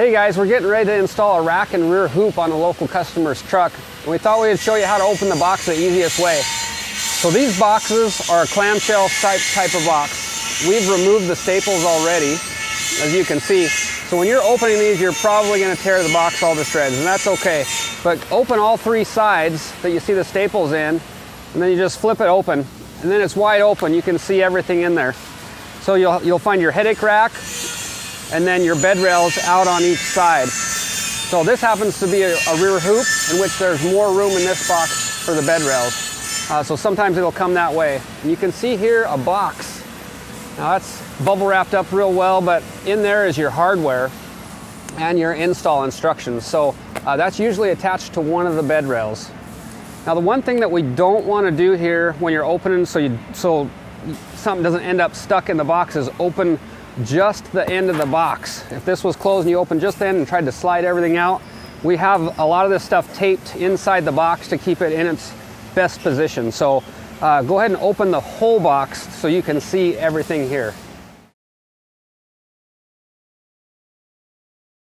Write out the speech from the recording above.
Hey guys, we're getting ready to install a rack and rear hoop on a local customer's truck. And we thought we'd show you how to open the box the easiest way. So these boxes are a clamshell type of box. We've removed the staples already, as you can see. So when you're opening these, you're probably going to tear the box all to shreds, and that's okay. But open all three sides that you see the staples in, and then you just flip it open, and then it's wide open. You can see everything in there. So you'll find your headache rack, and then your bed rails out on each side. So this happens to be a rear hoop, in which there's more room in this box for the bed rails. So sometimes it'll come that way. And you can see here a box. Now that's bubble wrapped up real well, but in there is your hardware and your install instructions. So that's usually attached to one of the bed rails. Now the one thing that we don't want to do here when you're opening so something doesn't end up stuck in the box is open just the end of the box. If this was closed and you opened just the end and tried to slide everything out, we have a lot of this stuff taped inside the box to keep it in its best position. So go ahead and open the whole box so you can see everything here.